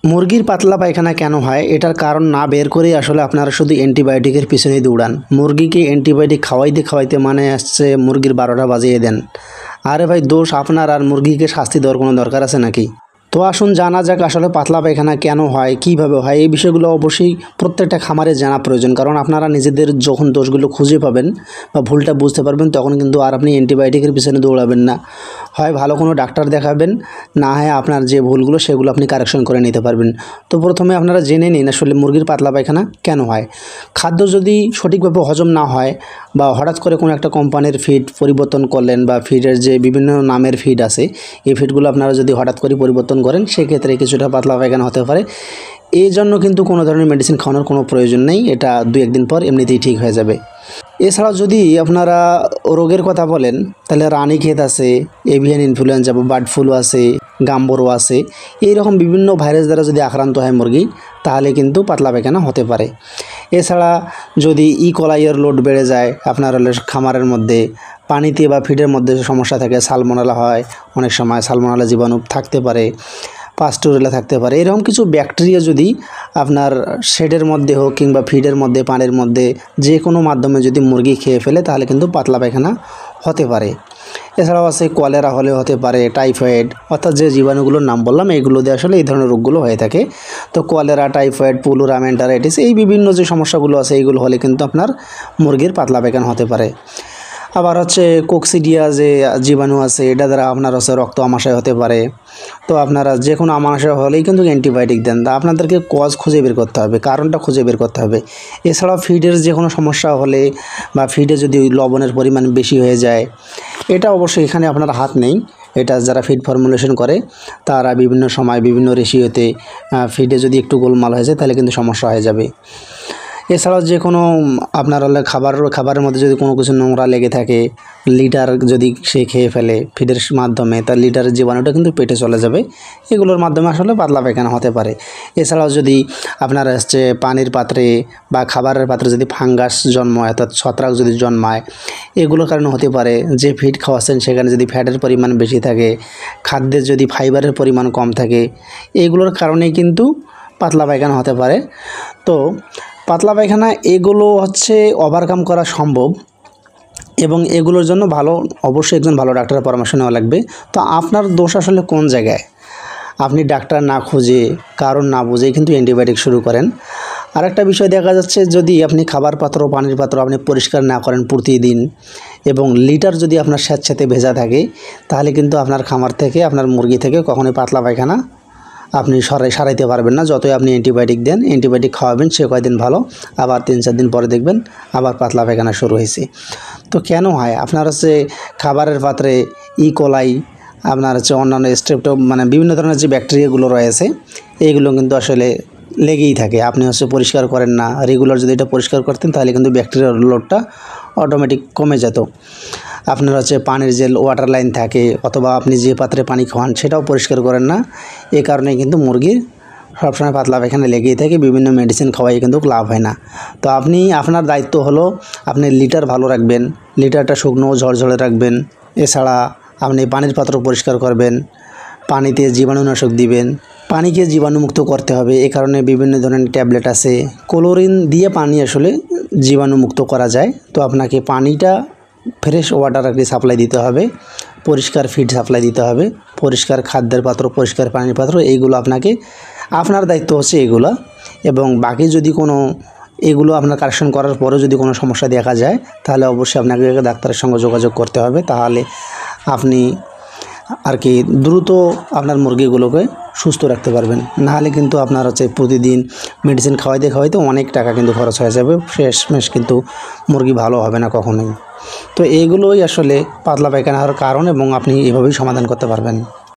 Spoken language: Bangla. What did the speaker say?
মুরগির পাতলা পায়খানা কেন হয় এটার কারণ না বের করে আসলে আপনারা শুধু অ্যান্টিবায়োটিকের পিছনেই দৌড়ান। মুরগিকে অ্যান্টিবায়োটিক খাওয়াইতে খাওয়াইতে মানে আসছে মুরগির 12টা বাজিয়ে দেন। আরে ভাই, দোষ আপনার, আর মুরগিকে শাস্তি দেওয়ার কোনো দরকার আছে নাকি? তো আসুন জানা যাক আসলে পাতলা পায়খানা কেন হয়, কিভাবে হয়। এই বিষয়গুলো অবশ্যই প্রত্যেকটা খামারে জানা প্রয়োজন, কারণ আপনারা নিজেদের যখন দোষগুলো খুঁজে পাবেন বা ভুলটা বুঝতে পারবেন তখন কিন্তু আর আপনি অ্যান্টিবায়োটিকের পিছনে দৌড়াবেন না। হয় ভালো কোনো ডাক্তার দেখাবেন, না হয় আপনার যে ভুলগুলো সেগুলো আপনি কারেকশন করে নিতে পারবেন। তো প্রথমে আপনারা জেনে নিন আসলে মুরগির পাতলা পায়খানা কেন হয়। খাদ্য যদি সঠিকভাবে হজম না হয় বা হঠাৎ করে কোনো একটা কোম্পানির ফিড পরিবর্তন করলেন বা ফিডের যে বিভিন্ন নামের ফিড আছে, এই ফিডগুলো আপনারা যদি হঠাৎ করে পরিবর্তন করেন সেক্ষেত্রে কিছুটা পাতলা পায়খানা হতে পারে। এই জন্য কিন্তু কোনো ধরনের মেডিসিন খাওয়ানোর কোনো প্রয়োজন নেই, এটা 2-1 দিন পর এমনিতেই ঠিক হয়ে যাবে। এছাড়াও যদি আপনারা রোগের কথা বলেন তাহলে রানীক্ষেত আছে, এভিয়ান ইনফ্লুয়েঞ্জা বা বার্ড ফ্লু আছে, গাম্বরো আছে। এইরকম বিভিন্ন ভাইরাস দ্বারা যদি আক্রান্ত হয় মুরগি তাহলে কিন্তু পাতলা পায়খানা হতে পারে। এছাড়া যদি ইকোলাইয়ের লোড বেড়ে যায় আপনার খামারের মধ্যে, পানিতে বা ফিডের মধ্যে সমস্যা থাকে, সালমোনেলা হয়, অনেক সময় সালমোনেলা জীবাণু থাকতে পারে, পাস্টুরেলা থাকতে পারে। এরকম কিছু ব্যাকটেরিয়া যদি আপনার শেডের মধ্যে হোক কিংবা ফিডের মধ্যে, পানির মধ্যে যে কোনো মাধ্যমে যদি মুরগি খেয়ে ফেলে তাহলে কিন্তু পাতলা পায়খানা হতে পারে। এছাড়াও আছে কলেরা হলে হতে পারে, টাইফয়েড, অর্থাৎ যে জীবাণুগুলোর নাম বললাম এগুলো দিয়ে আসলে এই ধরনের রোগগুলো হয়ে থাকে। তো কলেরা, টাইফয়েড, পুলুরা, মেন্টারাইটিস, এই বিভিন্ন যে সমস্যাগুলো আছে এইগুলো হলে কিন্তু আপনার মুরগির পাতলা পায়খানা হতে পারে। আবার হচ্ছে কোকসিডিয়া যে জীবাণু আছে এটা দ্বারা আপনার হচ্ছে রক্ত আমাশয় হতে পারে। তো আপনারা যে কোনো আমাশয় হলেই কিন্তু অ্যান্টিবায়োটিক দেন। তা আপনাদেরকে কজ খুঁজে বের করতে হবে, কারণটা খুঁজে বের করতে হবে। এছাড়াও ফিডের যে কোনো সমস্যা হলে বা ফিডে যদি লবণের পরিমাণ বেশি হয়ে যায়, এটা অবশ্যই এখানে আপনার হাত নেই। এটা যারা ফিড ফর্মুলেশন করে তারা বিভিন্ন সময় বিভিন্ন রেশিওতে ফিডে যদি একটু গোলমাল হয়ে যায় তাহলে কিন্তু সমস্যা হয়ে যাবে। এছাড়াও যে কোনো আপনার হলে খাবারের মধ্যে যদি কোনো কিছু নোংরা লেগে থাকে, লিটার যদি সে খেয়ে ফেলে ফিডের মাধ্যমে, তার লিটারের জীবাণুটা কিন্তু পেটে চলে যাবে। এগুলোর মাধ্যমে আসলে পাতলা পায়খানা হতে পারে। এছাড়াও যদি আপনার হচ্ছে পানির পাত্রে বা খাবারের পাত্রে যদি ফাঙ্গাস জন্মায়, অর্থাৎ ছত্রাক যদি জন্মায়, এগুলোর কারণে হতে পারে। যে ফিড খাওয়াচ্ছেন সেখানে যদি ফ্যাটের পরিমাণ বেশি থাকে, খাদ্যের যদি ফাইবারের পরিমাণ কম থাকে, এগুলোর কারণেই কিন্তু পাতলা পায়খানা হতে পারে। তো পাতলা পায়খানা এগুলো হচ্ছে ওভারকাম করা সম্ভব এবং এগুলোর জন্য অবশ্যই একজন ভালো ডাক্তারের পরামর্শ নেওয়া লাগবে। তো আপনার দোষ আসলে কোন জায়গায়? আপনি ডাক্তার না খুঁজে, কারণ না বুঝে কিন্তু অ্যান্টিবায়োটিক শুরু করেন। আরেকটা বিষয় দেখা যাচ্ছে, যদি আপনি খাবার পাত্র, পানির পাত্র আপনি পরিষ্কার না করেন প্রতিদিন এবং লিটার যদি আপনার স্যাঁতস্যাঁতে ভেজা থাকে তাহলে কিন্তু আপনার খামার থেকে, আপনার মুরগি থেকে কখনোই পাতলা পায়খানা আপনি সারাইতে পারবেন না। যতই আপনি অ্যান্টিবায়োটিক দেন, অ্যান্টিবায়োটিক খাওয়াবেন সে কয়দিন ভালো, আবার 3-4 দিন পরে দেখবেন আবার পাতলা পায়খানা শুরু হয়েছে। তো কেন হয়? আপনার হচ্ছে খাবারের পাত্রে ইকোলাই, আপনার হচ্ছে অন্যান্য মানে বিভিন্ন ধরনের যে ব্যাকটেরিয়াগুলো রয়েছে এইগুলো কিন্তু আসলে লেগেই থাকে। আপনি হচ্ছে পরিষ্কার করেন না। রেগুলার যদি এটা পরিষ্কার করতেন তাহলে কিন্তু ব্যাকটেরিয়ার লোডটা অটোমেটিক কমে যেত। আপনার হচ্ছে পানির যে ওয়াটার লাইন থাকে অথবা আপনি যে পাত্রে পানি খাওয়ান সেটাও পরিষ্কার করেন না। এই কারণে কিন্তু মুরগির সবসময় পাতলা পায়খানা লেগেই থাকে, বিভিন্ন মেডিসিন খাওয়াই কিন্তু লাভ হয় না। তো আপনার দায়িত্ব হলো আপনি লিটার ভালো রাখবেন, লিটারটা শুকনো ঝরঝরে রাখবেন। এছাড়া আপনি পানির পাত্র পরিষ্কার করবেন, পানিতে জীবাণুনাশক দিবেন, পানিকে জীবাণুমুক্ত করতে হবে। এ কারণে বিভিন্ন ধরনের ট্যাবলেট আছে, ক্লোরিন দিয়ে পানি আসলে জীবাণুমুক্ত করা যায়। তো আপনাকে পানিটা ফ্রেশ ওয়াটার আর কি সাপ্লাই দিতে হবে, পরিষ্কার ফিড সাপ্লাই দিতে হবে, পরিষ্কার খাদ্যের পাত্র, পরিষ্কার পানির পাত্র, এইগুলো আপনার দায়িত্ব হচ্ছে এগুলো। এবং বাকি যদি এগুলো আপনার কারেকশন করার পরেও যদি কোনো সমস্যা দেখা যায় তাহলে অবশ্যই আপনাকে ডাক্তারের সঙ্গে যোগাযোগ করতে হবে। তাহলে আপনি আর কি দ্রুত আপনার মুরগিগুলোকে সুস্থ রাখতে পারবেন। নাহলে কিন্তু আপনার হচ্ছে প্রতিদিন মেডিসিন খাওয়াইতে অনেক টাকা কিন্তু খরচ হয়ে যাবে, শেষমেশ কিন্তু মুরগি ভালো হবে না কখনোই। তো এইগুলোই আসলে পাতলা পায়খানা হওয়ার কারণ এবং আপনি এভাবেই সমাধান করতে পারবেন।